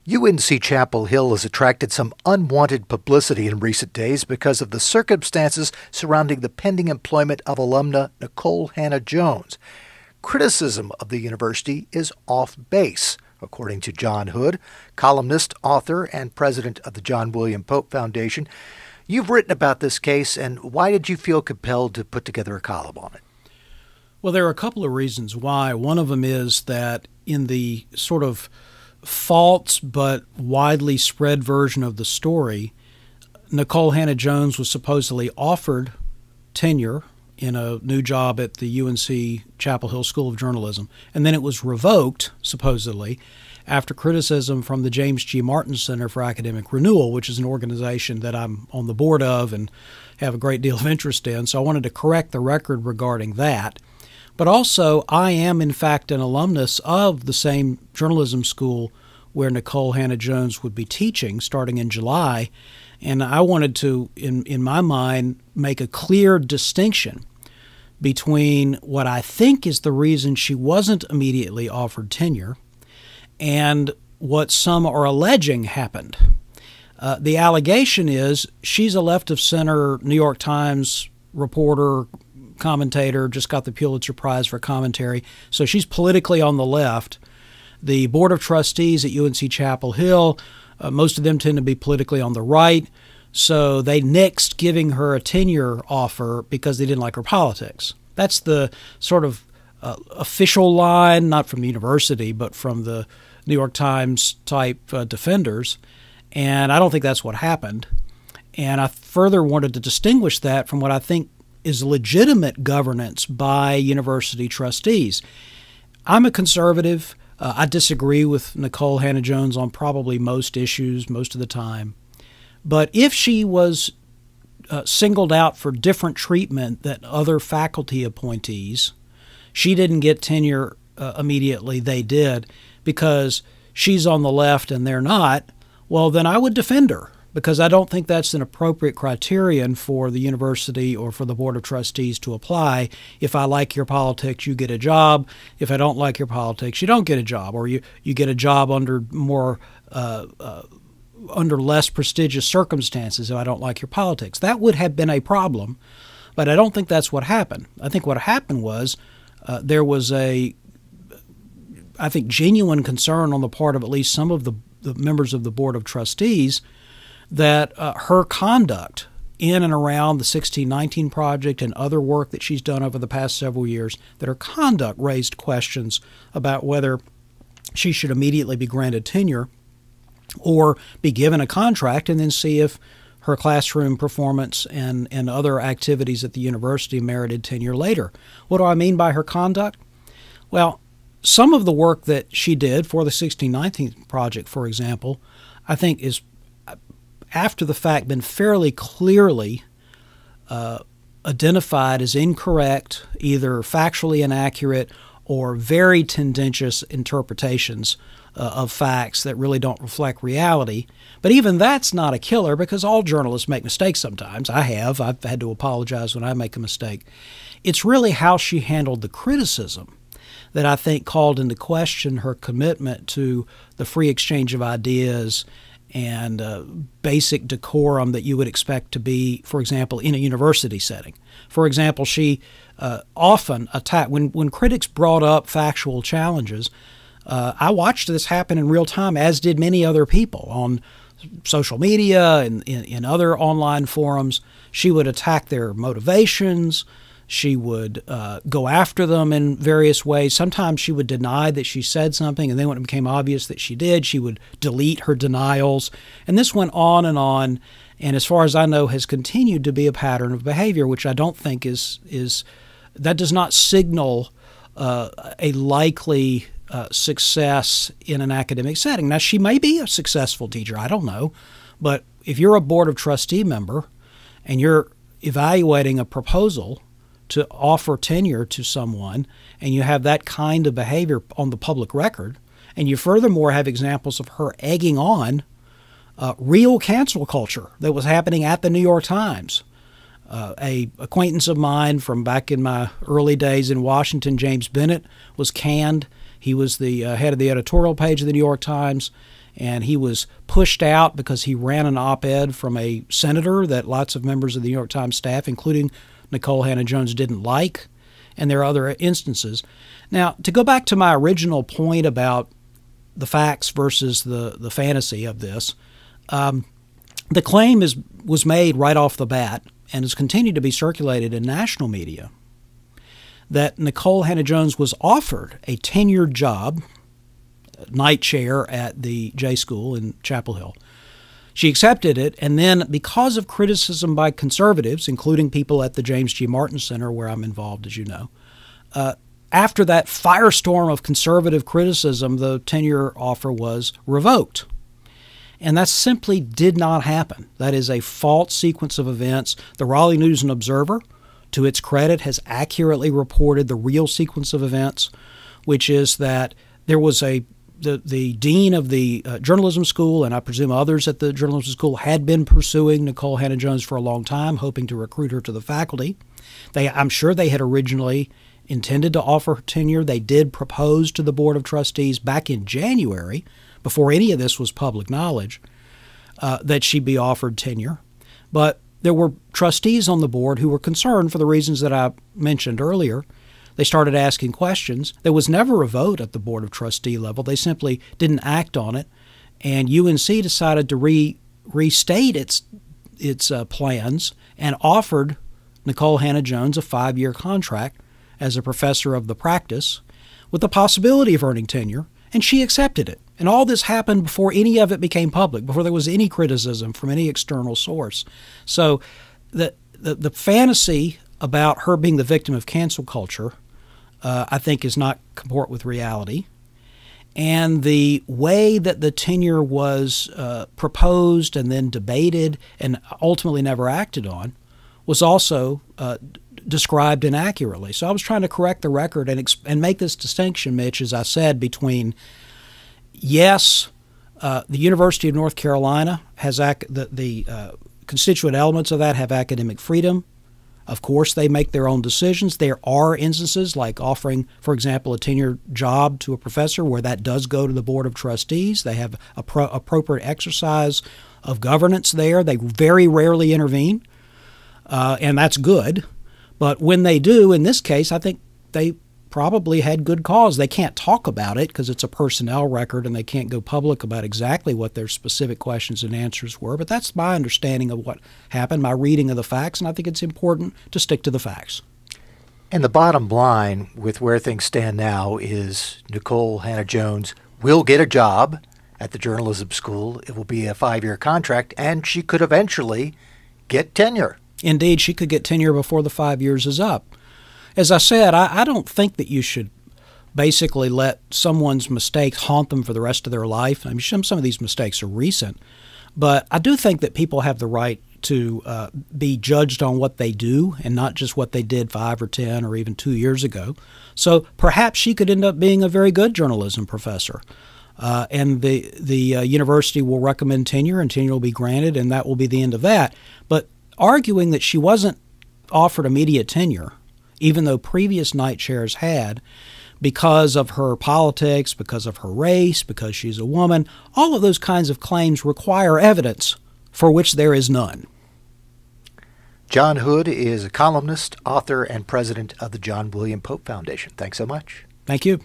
UNC-Chapel Hill has attracted some unwanted publicity in recent days because of the circumstances surrounding the pending employment of alumna Nikole Hannah-Jones. Criticism of the university is off base, according to John Hood, columnist, author, and president of the John William Pope Foundation. You've written about this case, and why did you feel compelled to put together a column on it? Well, there are a couple of reasons why. One of them is that in the sort of false but widely spread version of the story, Nikole Hannah-Jones was supposedly offered tenure in a new job at the UNC-Chapel Hill School of Journalism, and then it was revoked, supposedly, after criticism from the James G. Martin Center for Academic Renewal, which is an organization that I'm on the board of and have a great deal of interest in. So I wanted to correct the record regarding that. But also, I am, in fact, an alumnus of the same journalism school where Nikole Hannah-Jones would be teaching starting in July. And I wanted to, in my mind, make a clear distinction between what I think is the reason she wasn't immediately offered tenure and what some are alleging happened. The allegation is she's a left-of-center New York Times reporter, commentator, just got the Pulitzer Prize for commentary, so she's politically on the left. The Board of Trustees at UNC-Chapel Hill, most of them tend to be politically on the right, so they nixed giving her a tenure offer because they didn't like her politics. That's the sort of official line, not from the university, but from the New York Times type defenders, and I don't think that's what happened. And I further wanted to distinguish that from what I think is legitimate governance by university trustees. I'm a conservative. I disagree with Nikole Hannah-Jones on probably most issues most of the time. But if she was singled out for different treatment than other faculty appointees, she didn't get tenure immediately, they did, because she's on the left and they're not, well, then I would defend her, because I don't think that's an appropriate criterion for the university or for the Board of Trustees to apply. If I like your politics, you get a job. If I don't like your politics, you don't get a job, or you get a job under more under less prestigious circumstances if I don't like your politics. That would have been a problem, but I don't think that's what happened. I think what happened was there was I think, genuine concern on the part of at least some of the members of the Board of Trustees that her conduct in and around the 1619 Project and other work that she's done over the past several years, that her conduct raised questions about whether she should immediately be granted tenure or be given a contract and then see if her classroom performance and other activities at the university merited tenure later. What do I mean by her conduct? Well, some of the work that she did for the 1619 Project, for example, I think is, after the fact, been fairly clearly identified as incorrect, either factually inaccurate or very tendentious interpretations of facts that really don't reflect reality. But even that's not a killer, because all journalists make mistakes sometimes. I've had to apologize when I make a mistake. It's really how she handled the criticism that I think called into question her commitment to the free exchange of ideas and basic decorum that you would expect to be, for example, in a university setting. For example, she often attacked, when critics brought up factual challenges, I watched this happen in real time, as did many other people on social media and in other online forums. She would attack their motivations. She would go after them in various ways. Sometimes she would deny that she said something, and then when it became obvious that she did, she would delete her denials. And this went on, and as far as I know, has continued to be a pattern of behavior, which I don't think that does not signal a likely success in an academic setting. Now, she may be a successful teacher, I don't know, but if you're a Board of Trustee member and you're evaluating a proposal to offer tenure to someone, and you have that kind of behavior on the public record, and you furthermore have examples of her egging on real cancel culture that was happening at the New York Times. A acquaintance of mine from back in my early days in Washington, James Bennett, was canned. He was the head of the editorial page of the New York Times, and he was pushed out because he ran an op-ed from a senator that lots of members of the New York Times staff, including Nikole Hannah-Jones, didn't like, and there are other instances. Now, to go back to my original point about the facts versus the fantasy of this, the claim was made right off the bat and has continued to be circulated in national media that Nikole Hannah-Jones was offered a tenured job, night chair at the J School in Chapel Hill. She accepted it, and then because of criticism by conservatives, including people at the James G. Martin Center, where I'm involved, as you know, after that firestorm of conservative criticism, the tenure offer was revoked. And that simply did not happen. That is a false sequence of events. The Raleigh News and Observer, to its credit, has accurately reported the real sequence of events, which is that there was the dean of the journalism school, and I presume others at the journalism school, had been pursuing Nikole Hannah-Jones for a long time, hoping to recruit her to the faculty. I'm sure they had originally intended to offer her tenure. They did propose to the Board of Trustees back in January, before any of this was public knowledge, that she be offered tenure. But there were trustees on the board who were concerned for the reasons that I mentioned earlier. They started asking questions. There was never a vote at the Board of Trustee level. They simply didn't act on it. And UNC decided to restate its plans and offered Nikole Hannah-Jones a 5-year contract as a professor of the practice with the possibility of earning tenure, and she accepted it. And all this happened before any of it became public, before there was any criticism from any external source. So the fantasy about her being the victim of cancel culture, I think, is not comport with reality. And the way that the tenure was proposed and then debated and ultimately never acted on was also described inaccurately. So I was trying to correct the record and make this distinction, Mitch, as I said, between yes, the University of North Carolina has the constituent elements of that have academic freedom. Of course, they make their own decisions. There are instances like offering, for example, a tenure job to a professor where that does go to the Board of Trustees. They have appropriate exercise of governance there. They very rarely intervene, and that's good. But when they do, in this case, I think they probably had good cause. They can't talk about it because it's a personnel record and they can't go public about exactly what their specific questions and answers were. But that's my understanding of what happened, my reading of the facts, and I think it's important to stick to the facts. And the bottom line with where things stand now is Nikole Hannah-Jones will get a job at the journalism school. It will be a 5-year contract, and she could eventually get tenure. Indeed, she could get tenure before the 5 years is up. As I said, I don't think that you should basically let someone's mistakes haunt them for the rest of their life. I mean, some of these mistakes are recent, but I do think that people have the right to be judged on what they do and not just what they did 5 or 10 or even 2 years ago. So perhaps she could end up being a very good journalism professor. And the university will recommend tenure, and tenure will be granted, and that will be the end of that. But arguing that she wasn't offered immediate tenure, even though previous night chairs had, because of her politics, because of her race, because she's a woman, all of those kinds of claims require evidence for which there is none. John Hood is a columnist, author, and president of the John William Pope Foundation. Thanks so much. Thank you.